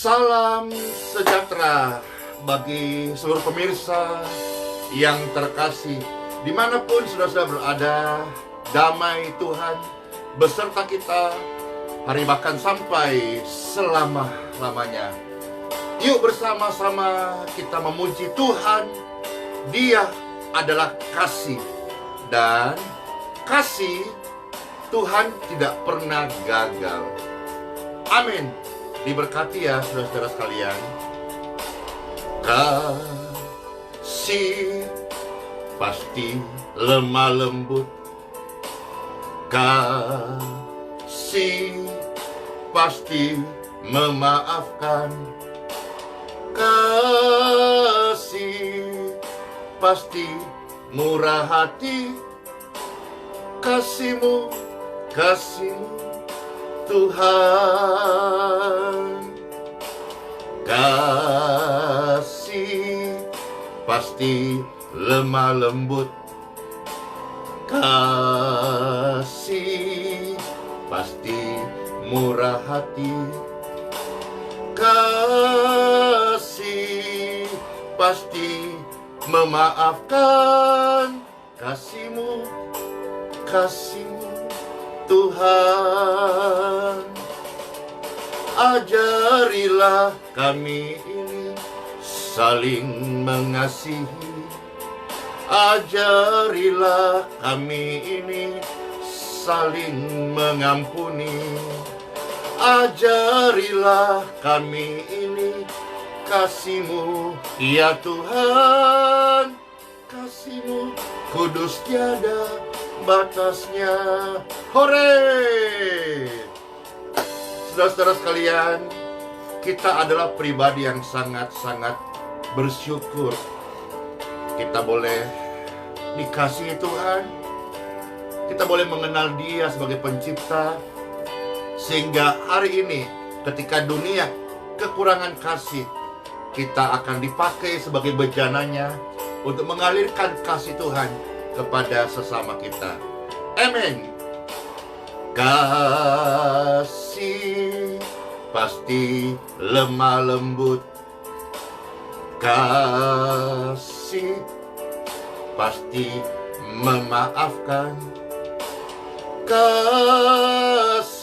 Salam sejahtera bagi seluruh pemirsa yang terkasih, dimanapun saudara-saudara berada. Damai Tuhan beserta kita hari bahkan sampai selama-lamanya. Yuk bersama-sama kita memuji Tuhan. Dia adalah kasih, dan kasih Tuhan tidak pernah gagal. Amin. Diberkati ya saudara-saudara sekalian. Kasih pasti lemah lembut. Kasih pasti memaafkan. Kasih pasti murah hati. Kasih-Mu Tuhan. Kasih pasti lemah lembut. Kasih pasti murah hati. Kasih pasti memaafkan. Kasih-Mu Tuhan. Ajarilah kami ini saling mengasihi. Ajarilah kami ini saling mengampuni. Ajarilah kami ini kasih-Mu, ya Tuhan. Kasih-Mu kudus tiada batasnya. Hore! Saudara-saudara sekalian, kita adalah pribadi yang sangat-sangat bersyukur. Kita boleh dikasihi Tuhan. Kita boleh mengenal Dia sebagai pencipta. Sehingga hari ini ketika dunia kekurangan kasih, kita akan dipakai sebagai bejananya untuk mengalirkan kasih Tuhan kepada sesama kita. Amin. Kasih pasti lemah lembut. Kasih pasti memaafkan. Kasih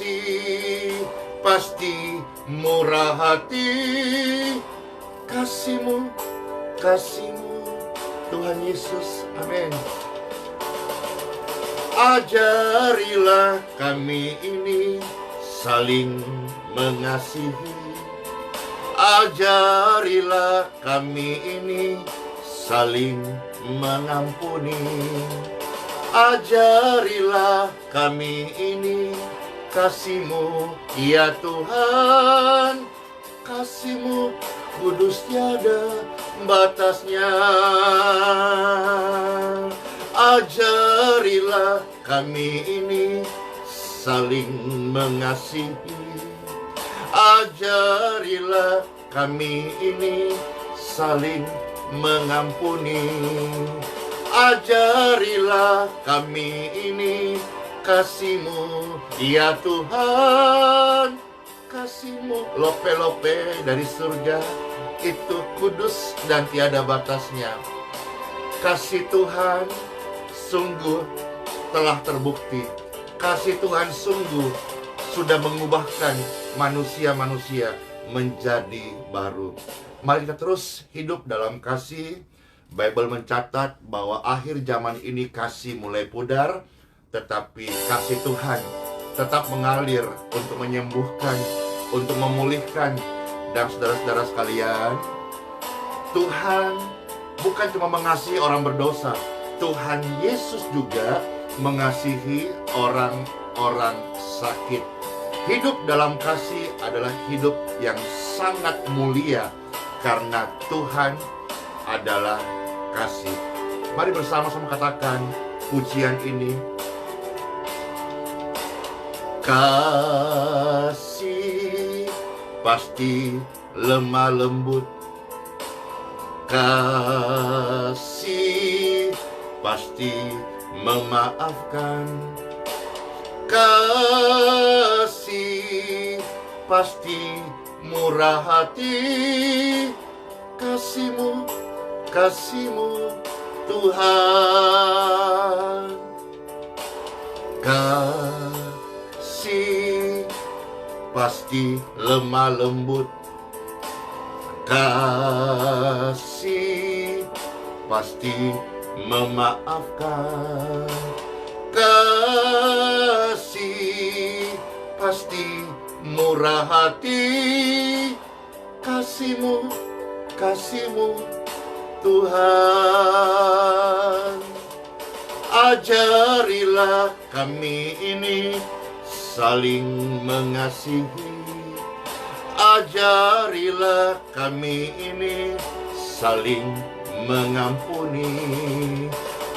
pasti murah hati. Kasih-Mu Tuhan Yesus. Amin. Ajarilah kami ini saling mengasihi. Ajarilah kami ini saling mengampuni. Ajarilah kami ini kasih-Mu, ya Tuhan. Kasih-Mu kudus tiada batasnya. Ajarilah kami ini saling mengasihi. Ajarilah kami ini saling mengampuni. Ajarilah kami ini kasih-Mu, ya Tuhan. Kasih-Mu lope-lope dari surga, itu kudus dan tiada batasnya. Kasih Tuhan sungguh telah terbukti. Kasih Tuhan sungguh sudah mengubahkan manusia-manusia menjadi baru. Mari kita terus hidup dalam kasih. Bible mencatat bahwa akhir zaman ini kasih mulai pudar, tetapi kasih Tuhan tetap mengalir untuk menyembuhkan, untuk memulihkan. Dan saudara-saudara sekalian, Tuhan bukan cuma mengasihi orang berdosa, Tuhan Yesus juga mengasihi orang-orang sakit. Hidup dalam kasih adalah hidup yang sangat mulia, karena Tuhan adalah kasih. Mari bersama-sama katakan pujian ini. Kasih pasti lemah lembut. Kasih pasti memaafkan. Kasih pasti murah hati, kasih-Mu, kasih-Mu Tuhan. Kasih pasti lemah lembut, kasih pasti memaafkan, kasih pasti murah hati, kasih-Mu, kasih-Mu Tuhan. Ajarilah kami ini saling mengasihi, ajarilah kami ini saling mengampuni,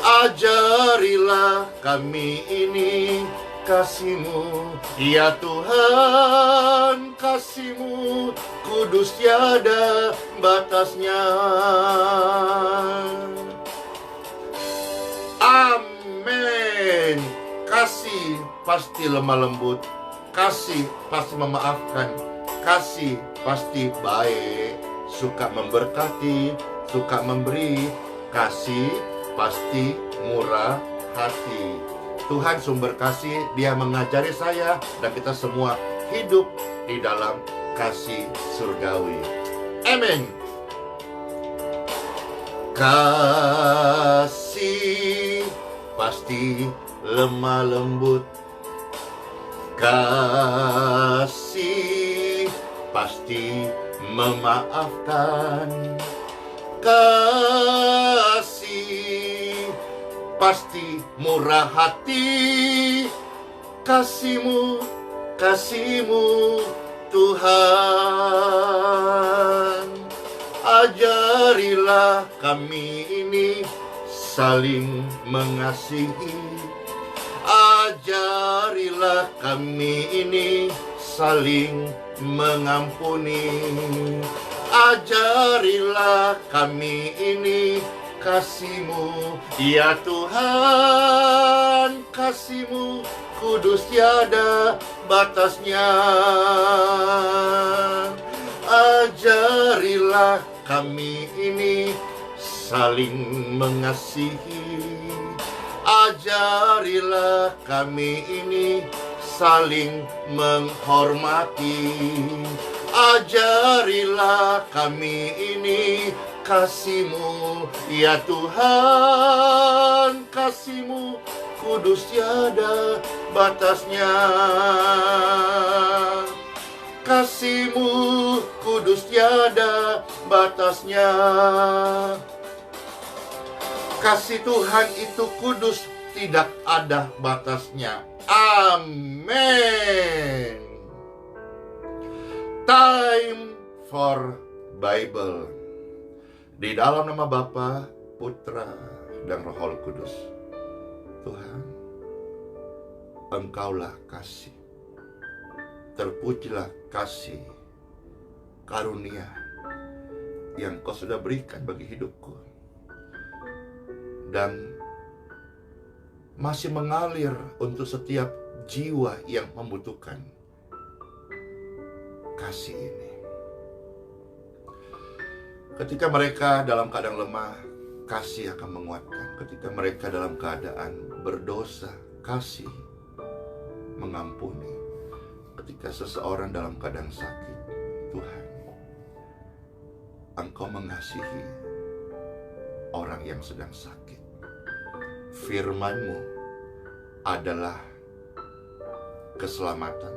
ajarilah kami ini kasih-Mu, ya Tuhan, kasih-Mu kudus tiada batasnya. Amin. Kasih pasti lemah lembut, kasih pasti memaafkan, kasih pasti baik, suka memberkati, suka memberi, kasih pasti murah hati. Tuhan sumber kasih, Dia mengajari saya dan kita semua hidup di dalam kasih surgawi. Amin. Kasih pasti lemah lembut, kasih pasti memaafkan, kasih pasti murah hati, kasih-Mu, kasih-Mu Tuhan. Ajarilah kami ini saling mengasihi, ajarilah kami ini saling mengampuni, ajarilah kami ini kasih-Mu, ya Tuhan, kasih-Mu kudus tiada batasnya. Ajarilah kami ini saling mengasihi, ajarilah kami ini saling menghormati, ajarilah kami ini kasih-Mu, ya Tuhan, kasih-Mu kudus tiada batasnya. Kasih-Mu kudus tiada batasnya. Kasih Tuhan itu kudus, tidak ada batasnya. Amin. Time for Bible. Di dalam nama Bapa, Putra, dan Roh Kudus. Tuhan, Engkaulah kasih. Terpujilah kasih karunia yang Kau sudah berikan bagi hidupku, dan masih mengalir untuk setiap jiwa yang membutuhkan kasih ini. Ketika mereka dalam keadaan lemah, kasih akan menguatkan. Ketika mereka dalam keadaan berdosa, kasih mengampuni. Ketika seseorang dalam keadaan sakit, Tuhan, Engkau mengasihi orang yang sedang sakit. Firman-Mu adalah keselamatan.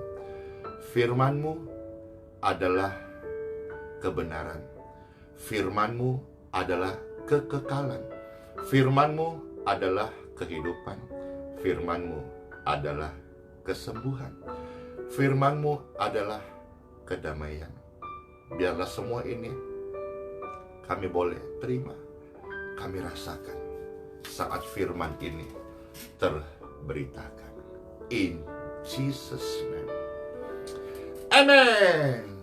Firman-Mu adalah kebenaran. Firman-Mu adalah kekekalan. Firman-Mu adalah kehidupan. Firman-Mu adalah kesembuhan. Firman-Mu adalah kedamaian. Biarlah semua ini kami boleh terima, kami rasakan saat firman ini terberitakan. In Jesus' name. Amen.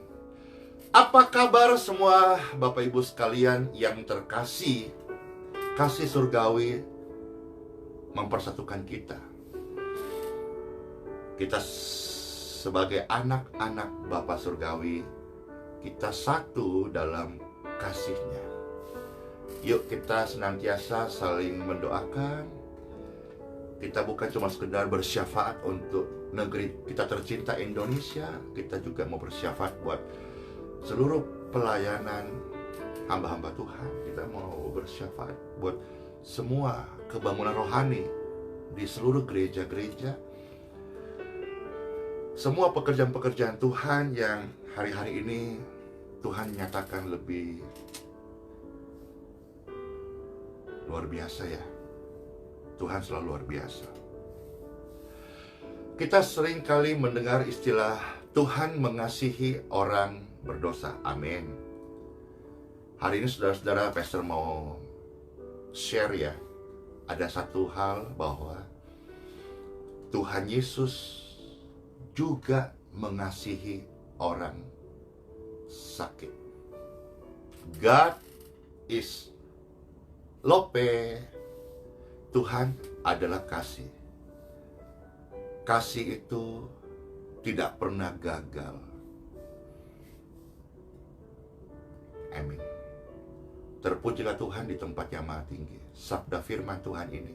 Apa kabar semua Bapak Ibu sekalian yang terkasih? Kasih surgawi mempersatukan kita. Kita sebagai anak-anak Bapa surgawi kita satu dalam kasih-Nya. Yuk kita senantiasa saling mendoakan. Kita bukan cuma sekedar bersyafaat untuk negeri kita tercinta Indonesia, kita juga mau bersyafaat buat seluruh pelayanan hamba-hamba Tuhan. Kita mau bersyafaat buat semua kebangunan rohani di seluruh gereja-gereja, semua pekerjaan-pekerjaan Tuhan yang hari-hari ini Tuhan nyatakan lebih luar biasa ya. Tuhan selalu luar biasa. Kita sering kali mendengar istilah Tuhan mengasihi orang berdosa. Amin. Hari ini saudara-saudara, pastor mau share ya. Ada satu hal bahwa Tuhan Yesus juga mengasihi orang sakit. God is Lope. Tuhan adalah kasih. Kasih itu tidak pernah gagal. Amin. Terpujilah Tuhan di tempat yang maha tinggi. Sabda firman Tuhan ini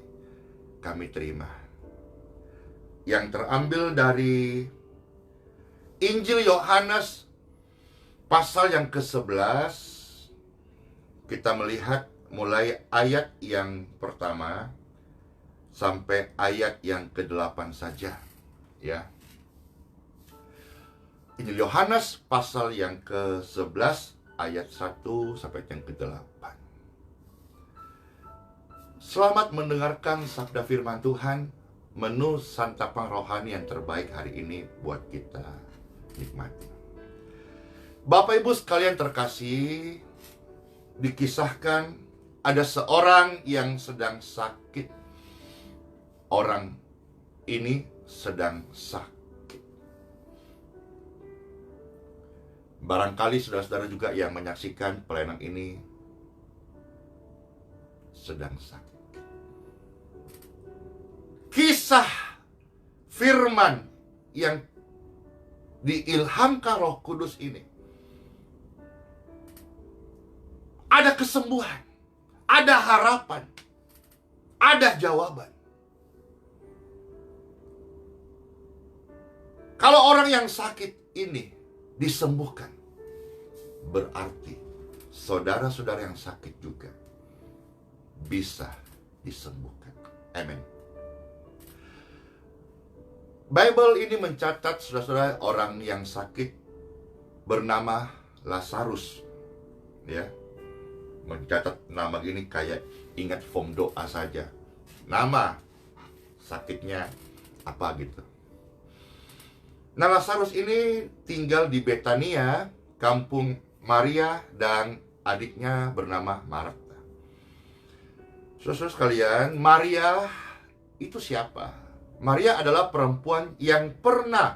kami terima, yang terambil dari Injil Yohanes pasal yang ke-11. Kita melihat mulai ayat yang pertama sampai ayat yang ke-8 saja ya. Injil Yohanes pasal yang ke-11 ayat 1 sampai yang ke-8. Selamat mendengarkan sabda firman Tuhan, menu santapan rohani yang terbaik hari ini buat kita nikmati. Bapak Ibu sekalian terkasih, dikisahkan ada seorang yang sedang sakit. Orang ini sedang sakit. Barangkali saudara-saudara juga yang menyaksikan pelayanan ini sedang sakit. Kisah firman yang diilhamkan Roh Kudus ini, ada kesembuhan, ada harapan, ada jawaban. Kalau orang yang sakit ini disembuhkan, berarti saudara-saudara yang sakit juga bisa disembuhkan. Amin. Bible ini mencatat saudara-saudara orang yang sakit bernama Lazarus, ya. Mencatat nama ini kayak ingat form doa saja. Nama sakitnya apa gitu. Nah, Lazarus ini tinggal di Betania, kampung Maria dan adiknya bernama Marta. Saudara sekalian, Maria itu siapa? Maria adalah perempuan yang pernah